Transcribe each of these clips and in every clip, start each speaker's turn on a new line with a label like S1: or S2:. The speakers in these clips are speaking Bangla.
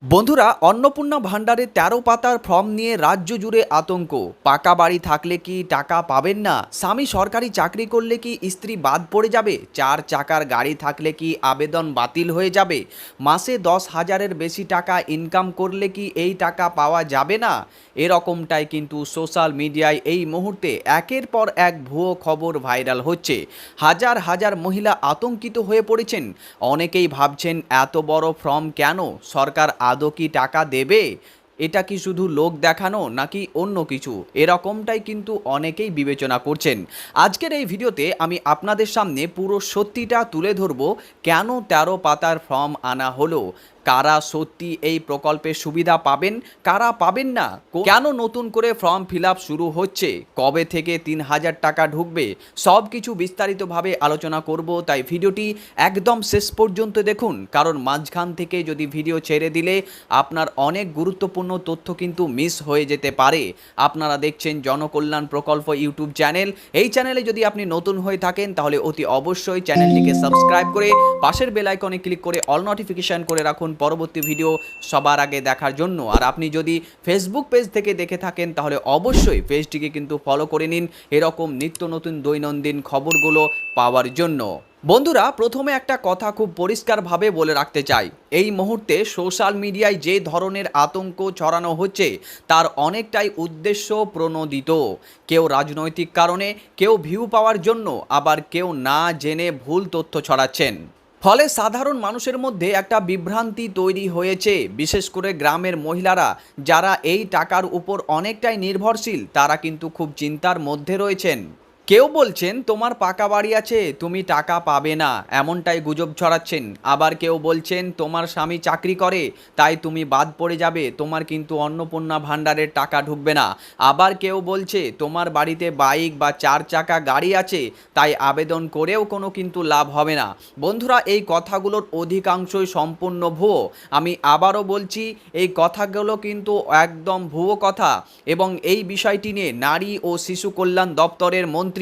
S1: বন্ধুরা, অন্নপূর্ণা ভাণ্ডারে ১৩ পাতার ফর্ম নিয়ে রাজ্য জুড়ে আতঙ্ক। পাকা বাড়ি থাকলে কি টাকা পাবেন না? স্বামী সরকারি চাকরি করলে কি স্ত্রী বাদ পড়ে যাবে? ৪ চাকার গাড়ি থাকলে কি আবেদন বাতিল হয়ে যাবে? মাসে ১০,০০০-এর বেশি টাকা ইনকাম করলে কি এই টাকা পাওয়া যাবে না? এরকমটাই কিন্তু সোশ্যাল মিডিয়ায় এই মুহূর্তে একের পর এক ভুয়ো খবর ভাইরাল হচ্ছে। হাজার হাজার মহিলা আতঙ্কিত হয়ে পড়েছেন। অনেকেই ভাবছেন, এত বড় ফর্ম কেন? সরকার আদৌ কি টাকা দেবে? এটা কি শুধু লোক দেখানো নাকি অন্য কিছু? এরকমটাই কিন্তু অনেকেই বিবেচনা করছেন। আজকের এই ভিডিওতে আমি আপনাদের সামনে পুরো সত্যিটা তুলে ধরব। কেন ১৩ পাতার ফর্ম আনা হলো, কারা সত্যি এই প্রকল্পের সুবিধা পাবেন, কারা পাবেন না, কেন নতুন করে ফর্ম ফিল আপ শুরু হচ্ছে, কবে থেকে ৩,০০০ টাকা ঢুকবে, সব কিছু বিস্তারিতভাবে আলোচনা করব। তাই ভিডিওটি একদম শেষ পর্যন্ত দেখুন, কারণ মাঝখান থেকে যদি ভিডিও ছেড়ে দিলে আপনার অনেক গুরুত্বপূর্ণ তথ্য কিন্তু মিস হয়ে যেতে পারে। আপনারা দেখছেন জনকল্যাণ প্রকল্প ইউটিউব চ্যানেল। এই চ্যানেলে যদি আপনি নতুন হয়ে থাকেন তাহলে অতি অবশ্যই চ্যানেলটিকে সাবস্ক্রাইব করে পাশের বেল আইকনে ক্লিক করে অল নোটিফিকেশন করে রাখুন পরবর্তী ভিডিও সবার আগে দেখার জন্য। আর আপনি যদি ফেসবুক পেজ থেকে দেখে থাকেন তাহলে অবশ্যই পেজটিকে কিন্তু ফলো করে নিন এরকম নিত্য নতুন দৈনন্দিন খবরগুলো পাওয়ার জন্য। বন্ধুরা, প্রথমে একটা কথা খুব পরিষ্কারভাবে বলে রাখতে চাই, এই মুহূর্তে সোশ্যাল মিডিয়ায় যে ধরনের আতঙ্ক ছড়ানো হচ্ছে তার অনেকটাই উদ্দেশ্য প্রণোদিত। কেউ রাজনৈতিক কারণে, কেউ ভিউ পাওয়ার জন্য, আবার কেউ না জেনে ভুল তথ্য ছড়াচ্ছেন। ফলে সাধারণ মানুষের মধ্যে একটা বিভ্রান্তি তৈরি হয়েছে। বিশেষ করে গ্রামের মহিলারা যারা এই টাকার উপর অনেকটাই নির্ভরশীল, তারা কিন্তু খুব চিন্তার মধ্যে রয়েছেন। কেউ বলছেন তোমার পাকা বাড়ি আছে, তুমি টাকা পাবে না, এমনটাই গুজব ছড়াচ্ছেন। আবার কেউ বলছেন তোমার স্বামী চাকরি করে তাই তুমি বাদ পড়ে যাবে, তোমার কিন্তু অন্নপূর্ণা ভাণ্ডারের টাকা ঢুকবে না। আবার কেউ বলছে তোমার বাড়িতে বাইক বা ৪ চাকা গাড়ি আছে তাই আবেদন করেও কোনো কিন্তু লাভ হবে না। বন্ধুরা, এই কথাগুলোর অধিকাংশই সম্পূর্ণ ভুয়ো। আমি আবারও বলছি, এই কথাগুলো কিন্তু একদম ভুয়ো কথা। এবং এই বিষয়টি নিয়ে নারী ও শিশু কল্যাণ দপ্তরের মন্ত্রী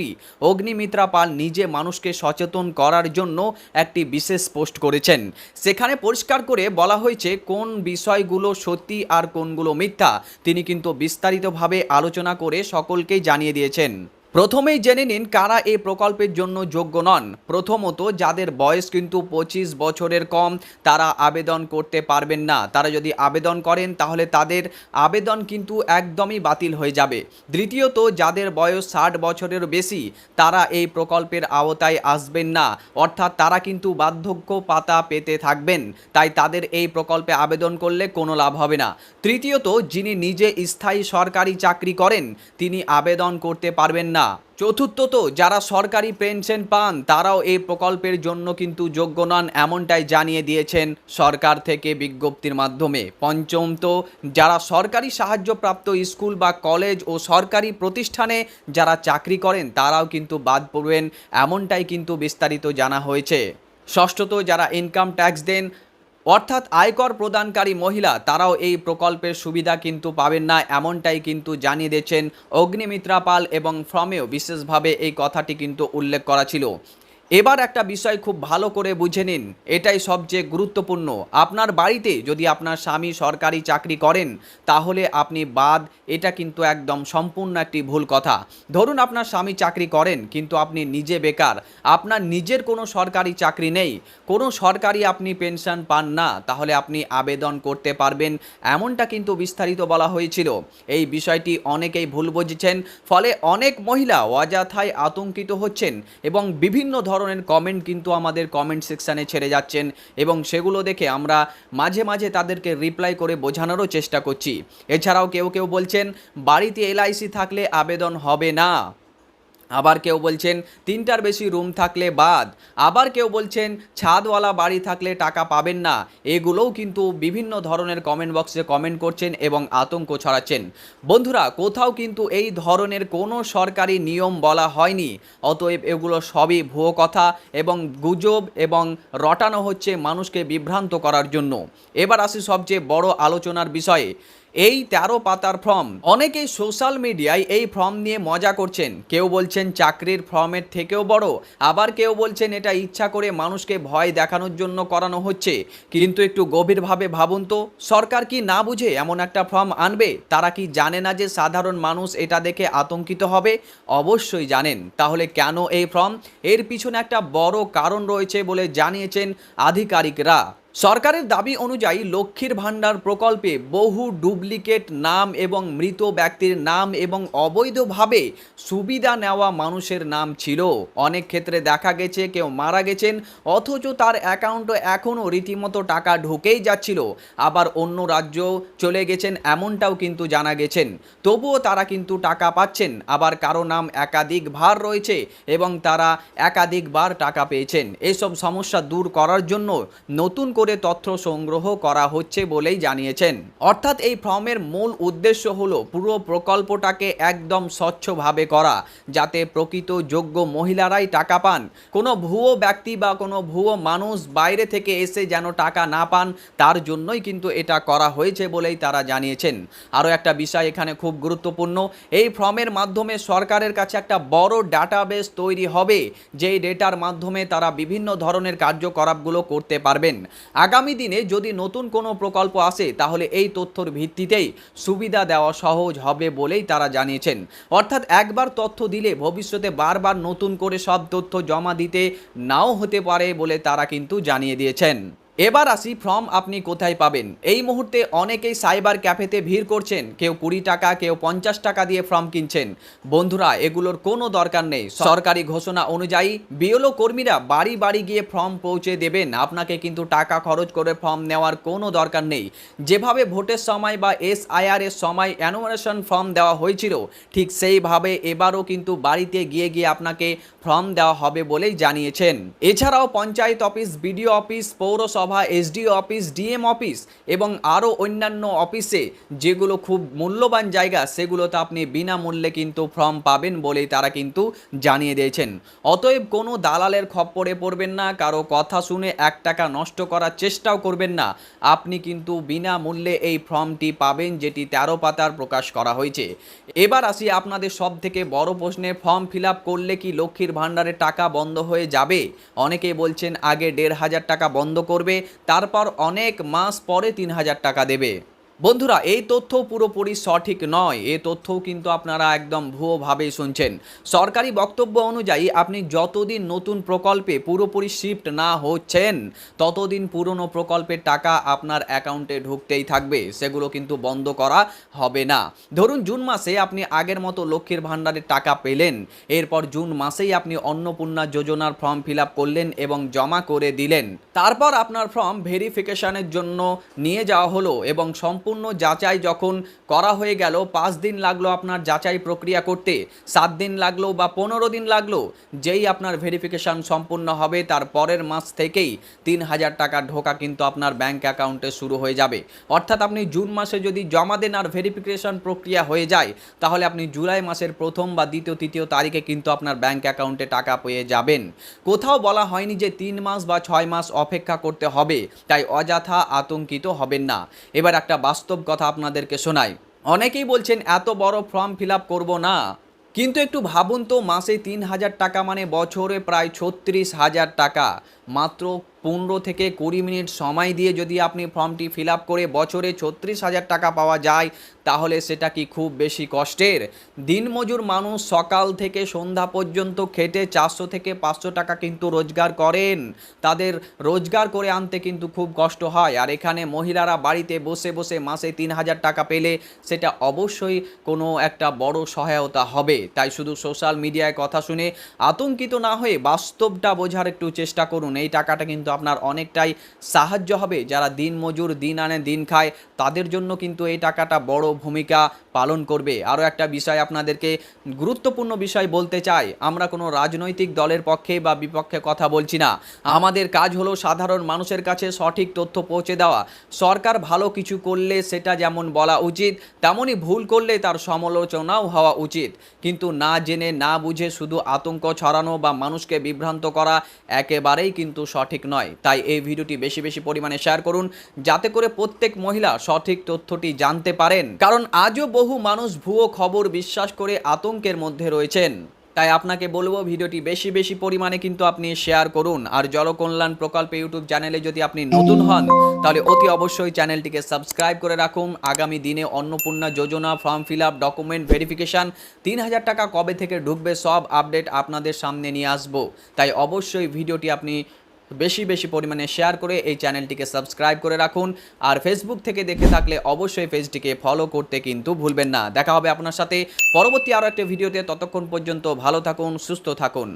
S1: অগ্নিমিত্রা পাল নিজে মানুষকে সচেতন করার জন্য একটি বিশেষ পোস্ট করেছেন। সেখানে পরিষ্কার করে বলা হয়েছে কোন বিষয়গুলো সত্যি আর কোনগুলো মিথ্যা। তিনি কিন্তু বিস্তারিতভাবে আলোচনা করে সকলকেই জানিয়ে দিয়েছেন। প্রথমেই জেনে নিন কারা এই প্রকল্পের জন্য যোগ্য নন। প্রথমত, যাদের বয়স কিন্তু ২৫ বছরের কম তারা আবেদন করতে পারবেন না। তারা যদি আবেদন করেন তাহলে তাদের আবেদন কিন্তু একদমই বাতিল হয়ে যাবে। দ্বিতীয়ত, যাদের বয়স ৬০ বছরের বেশি তারা এই প্রকল্পের আওতায় আসবেন না, অর্থাৎ তারা কিন্তু বার্ধক্য ভাতা পেতে থাকবেন, তাই তাদের এই প্রকল্পে আবেদন করলে কোনো লাভ হবে না। তৃতীয়ত, যিনি নিজে স্থায়ী সরকারি চাকরি করেন তিনি আবেদন করতে পারবেন না। চতুর্থত, যারা সরকারি পেনশন পান তারাও এই প্রকল্পের জন্য কিন্তু যোগ্য নন, এমনটাই জানিয়ে দিয়েছেন সরকার থেকে বিজ্ঞপ্তির মাধ্যমে। পঞ্চমত, যারা সরকারি সাহায্যপ্রাপ্ত স্কুল বা কলেজ ও সরকারি প্রতিষ্ঠানে যারা চাকরি করেন তারাও কিন্তু বাদ পড়বেন, এমনটাই কিন্তু বিস্তারিত জানা হয়েছে। ষষ্ঠত, যারা ইনকাম ট্যাক্স দেন অর্থাৎ আয়কর প্রদানকারী মহিলা তারাও এই প্রকল্পের সুবিধা কিন্তু পাবেন না, এমনটাই কিন্তু জানিয়ে দিয়েছেন অগ্নিমিত্রা পাল এবং ফর্মেও বিশেষভাবে এই কথাটি কিন্তু উল্লেখ করা ছিল। এবার একটা বিষয় খুব ভালো করে বুঝে নিন, এটাই সবচেয়ে গুরুত্বপূর্ণ। আপনার বাড়িতে যদি আপনার স্বামী সরকারি চাকরি করেন তাহলে আপনি বাদ, এটা কিন্তু একদম সম্পূর্ণ একটি ভুল কথা। ধরুন আপনার স্বামী চাকরি করেন কিন্তু আপনি নিজে বেকার, আপনার নিজের কোনো সরকারি চাকরি নেই, কোনো সরকারি আপনি পেনশন পান না, তাহলে আপনি আবেদন করতে পারবেন, এমনটা কিন্তু বিস্তারিত বলা হয়েছিল। এই বিষয়টি অনেকেই ভুল বুঝছেন, ফলে অনেক মহিলা অযথায় আতঙ্কিত হচ্ছেন এবং বিভিন্ন ধরনের কমেন্ট কিন্তু আমাদের কমেন্ট সেকশানে ছেড়ে যাচ্ছেন এবং সেগুলো দেখে আমরা মাঝে মাঝে তাদেরকে রিপ্লাই করে বোঝানোরও চেষ্টা করছি। এছাড়াও কেউ কেউ বলছেন বাড়িতে এলআইসি থাকলে আবেদন হবে না, আবার কেউ বলছেন ৩টার বেশি রুম থাকলে বাদ, আবার কেউ বলছেন ছাদওয়ালা বাড়ি থাকলে টাকা পাবেন না। এগুলোও কিন্তু বিভিন্ন ধরনের কমেন্ট বক্সে কমেন্ট করছেন এবং আতঙ্ক ছড়াচ্ছেন। বন্ধুরা, কোথাও কিন্তু এই ধরনের কোনো সরকারি নিয়ম বলা হয়নি, অতএব এগুলো সবই ভুয়ো কথা এবং গুজব এবং রটানো হচ্ছে মানুষকে বিভ্রান্ত করার জন্য। এবার আসি সবচেয়ে বড় আলোচনার বিষয়ে। এই 13 পাতার ফর্ম। অনেকেই সোশ্যাল মিডিয়ায় এই ফর্ম নিয়ে মজা করছেন, কেউ বলছেন চাকরির ফর্মের থেকেও বড়, আবার কেউ বলছেন এটা ইচ্ছা করে মানুষকে ভয় দেখানোর জন্য করানো হচ্ছে। কিন্তু একটু গভীরভাবে ভাবুন তো, সরকার কি না বুঝে এমন একটা ফর্ম আনবে? তারা কি জানে না যে সাধারণ মানুষ এটা দেখে আতঙ্কিত হবে? অবশ্যই জানেন। তাহলে কেন এই ফর্ম? এর পিছনে একটা বড় কারণ রয়েছে বলে জানিয়েছেন আধিকারিকরা। সরকারের দাবি অনুযায়ী লক্ষ্মীর ভাণ্ডার প্রকল্পে বহু ডুপ্লিকেট নাম এবং মৃত ব্যক্তির নাম এবং অবৈধভাবে সুবিধা নেওয়া মানুষের নাম ছিল। অনেক ক্ষেত্রে দেখা গেছে কেউ মারা গেছেন অথচ তার অ্যাকাউন্টে এখনও রীতিমতো টাকা ঢুকেই যাচ্ছিল, আবার অন্য রাজ্য চলে গেছেন এমনটাও কিন্তু জানা গেছেন, তবুও তারা কিন্তু টাকা পাচ্ছেন। আবার কারো নাম একাধিক ভার রয়েছে এবং তারা একাধিকবার টাকা পেয়েছেন। এসব সমস্যা দূর করার জন্য নতুন করে তথ্য সংগ্রহ করা হচ্ছে বলেই জানিয়েছেন। অর্থাৎ এই ফর্মের মূল উদ্দেশ্য হলো পুরো প্রকল্পটাকে একদম স্বচ্ছভাবে করা, যাতে প্রকৃত যোগ্য মহিলারাই টাকা পান। কোনো ভুয়ো ব্যক্তি বা কোনো ভুয়ো মানুষ বাইরে থেকে এসে যেন টাকা না পান, তার জন্যই কিন্তু এটা করা হয়েছে বলেই তারা জানিয়েছেন। আরও একটা বিষয় এখানে খুব গুরুত্বপূর্ণ, এই ফর্মের মাধ্যমে সরকারের কাছে একটা বড় ডাটাবেস তৈরি হবে, যেই ডেটার মাধ্যমে তারা বিভিন্ন ধরনের কার্যকলাপগুলো করতে পারবেন। আগামী দিনে যদি নতুন কোনো প্রকল্প আসে তাহলে এই তথ্যর ভিত্তিতেই সুবিধা দেওয়া সহজ হবে বলেই তারা জানিয়েছেন। অর্থাৎ একবার তথ্য দিলে ভবিষ্যতে বারবার নতুন করে সব তথ্য জমা দিতে নাও হতে পারে বলে তারা কিন্তু জানিয়ে দিয়েছেন। এবার আসি ফর্ম আপনি কোথায় পাবেন। এই মুহূর্তে অনেকেই সাইবার ক্যাফেতে ভিড় করছেন, কেউ 20 টাকা, কেউ 50 টাকা দিয়ে ফর্ম কিনছেন। বন্ধুরা, এগুলোর কোনো দরকার নেই। সরকারি ঘোষণা অনুযায়ী বিএলও কর্মীরা বাড়ি বাড়ি গিয়ে ফর্ম পৌঁছে দেবেন। আপনাকে কিন্তু টাকা খরচ করে ফর্ম নেওয়ার কোনো দরকার নেই। যেভাবে ভোটের সময় বা SIR এর সময় অ্যানুমারেশন ফর্ম দেওয়া হয়েছিল, ঠিক সেইভাবে এবারও কিন্তু বাড়িতে গিয়ে গিয়ে আপনাকে ফর্ম দেওয়া হবে বলেই জানিয়েছেন। এছাড়াও পঞ্চায়েত অফিস, বিডিও অফিস, পৌরসভা, SDO অফিস, DM অফিস এবং আরও অন্যান্য অফিসে যেগুলো খুব মূল্যবান জায়গা, সেগুলোতে আপনি বিনামূল্যে কিন্তু ফর্ম পাবেন বলেই তারা কিন্তু জানিয়ে দিয়েছেন। অতএব কোনো দালালের খপ্পরে পড়বেন না, কারো কথা শুনে 1 টাকা নষ্ট করার চেষ্টাও করবেন না। আপনি কিন্তু বিনামূল্যে এই ফর্মটি পাবেন, যেটি 13 পাতার প্রকাশ করা হয়েছে। এবার আসি আপনাদের সব থেকে বড় প্রশ্নে, ফর্ম ফিল আপ করলে কি লক্ষ্মীর ভাণ্ডারের টাকা বন্ধ হয়ে যাবে? অনেকেই বলছেন আগে 1,500 টাকা বন্ধ করবে, তারপর অনেক মাস পরে 3,000 টাকা দেবে। বন্ধুরা, এই তথ্য পুরোপুরি সঠিক নয়। এই তথ্যও কিন্তু আপনারা একদম ভুয়োভাবেই শুনছেন। সরকারি বক্তব্য অনুযায়ী আপনি যতদিন নতুন প্রকল্পে পুরোপুরি শিফট না হচ্ছেন, ততদিন পুরনো প্রকল্পের টাকা আপনার অ্যাকাউন্টে ঢুকতেই থাকবে, সেগুলো কিন্তু বন্ধ করা হবে না। ধরুন জুন মাসে আপনি আগের মতো লক্ষ্মীর ভাণ্ডারের টাকা পেলেন, এরপর জুন মাসেই আপনি অন্নপূর্ণা যোজনার ফর্ম ফিল আপ করলেন এবং জমা করে দিলেন। তারপর আপনার ফর্ম ভেরিফিকেশনের জন্য নিয়ে যাওয়া হলো এবং সম্পূর্ণ যাচাই যখন করা হয়ে গেল, 5 দিন লাগলো আপনার যাচাই প্রক্রিয়া করতে, 7 দিন লাগলো বা 15 দিন লাগলো, যেই আপনার ভেরিফিকেশন সম্পূর্ণ হবে তার পরের মাস থেকেই 3,000 টাকা ঢোকা কিন্তু আপনার ব্যাংক অ্যাকাউন্টে শুরু হয়ে যাবে। অর্থাৎ আপনি জুন মাসে যদি জমা দেন আর ভেরিফিকেশন প্রক্রিয়া হয়ে যায়, তাহলে আপনি জুলাই মাসের প্রথম বা দ্বিতীয় তৃতীয় তারিখে কিন্তু আপনার ব্যাংক অ্যাকাউন্টে টাকা পেয়ে যাবেন। কোথাও বলা হয়নি যে 3 মাস বা 6 মাস অপেক্ষা করতে হবে, তাই অযথা আতঙ্কিত হবেন না। এবার একটা বাস্তব কথা আপনাদেরকে শোনাই। অনেকেই বলছেন এত বড় ফর্ম ফিল আপ করবো না, কিন্তু একটু ভাবুন তো, মাসে 3,000 টাকা মানে বছরে প্রায় 36,000 টাকা। মাত্র 15 থেকে 20 মিনিট সময় দিয়ে যদি আপনি ফর্মটি ফিল আপ করে বছরে 36,000 টাকা পাওয়া যায়, তাহলে সেটা কি খুব বেশি কষ্টের? দিনমজুর মানুষ সকাল থেকে সন্ধ্যা পর্যন্ত খেটে 400 থেকে 500 টাকা কিন্তু রোজগার করেন। তাদের রোজগার করে আনতে কিন্তু খুব কষ্ট হয়। আর এখানে মহিলারা বাড়িতে বসে বসে মাসে 3,000 টাকা পেলে সেটা অবশ্যই কোনো একটা বড় সহায়তা হবে। তাই শুধু সোশ্যাল মিডিয়ায় কথা শুনে আতঙ্কিত না হয়ে বাস্তবটা বোঝার একটু চেষ্টা করুন। এই টাকাটা কিন্তু আপনার অনেকটাই সাহায্য হবে। যারা দিনমজুর, দিন আনে দিন খায়, তাদের জন্য কিন্তু এই টাকাটা বড় ভূমিকা পালন করবে। আরও একটা বিষয় আপনাদেরকে, গুরুত্বপূর্ণ বিষয় বলতে চাই, আমরা কোনো রাজনৈতিক দলের পক্ষে বা বিপক্ষে কথা বলছি না। আমাদের কাজ হলো সাধারণ মানুষের কাছে সঠিক তথ্য পৌঁছে দেওয়া। সরকার ভালো কিছু করলে সেটা যেমন বলা উচিত, তেমনই ভুল করলে তার সমালোচনাও হওয়া উচিত। কিন্তু না জেনে না বুঝে শুধু আতঙ্ক ছড়ানো বা মানুষকে বিভ্রান্ত করা একেবারেই কিন্তু সঠিক নয়। নয়। তাই এই ভিডিওটি বেশি বেশি পরিমাণে শেয়ার করুন, যাতে করে প্রত্যেক মহিলা সঠিক তথ্যটি জানতে পারেন। কারণ আজও বহু মানুষ ভুয়ো খবর বিশ্বাস করে আতঙ্কের মধ্যে রয়েছেন। তাই আপনাকে বলবো ভিডিওটি বেশি বেশি পরিমাণে কিন্তু আপনি শেয়ার করুন। আর জলকল্যাণ প্রকল্প ইউটিউব চ্যানেলে যদি আপনি নতুন হন, তাহলে অতি অবশ্যই চ্যানেলটিকে সাবস্ক্রাইব করে রাখুন। আগামী দিনে অন্নপূর্ণা যোজনা, form fill up, document verification, ৩,০০০ টাকা কবে থেকে ঢুকবে, সব আপডেট আপনাদের সামনে নিয়ে আসবো। তাই অবশ্যই ভিডিওটি আপনি বেশি বেশি পরিমাণে শেয়ার করে এই চ্যানেলটিকে সাবস্ক্রাইব করে রাখুন। আর ফেসবুক থেকে দেখে থাকলে অবশ্যই পেজটিকে ফলো করতে কিন্তু ভুলবেন না। দেখা হবে আপনার সাথে পরবর্তী আরও একটা ভিডিওতে। ততক্ষণ পর্যন্ত ভালো থাকুন, সুস্থ থাকুন।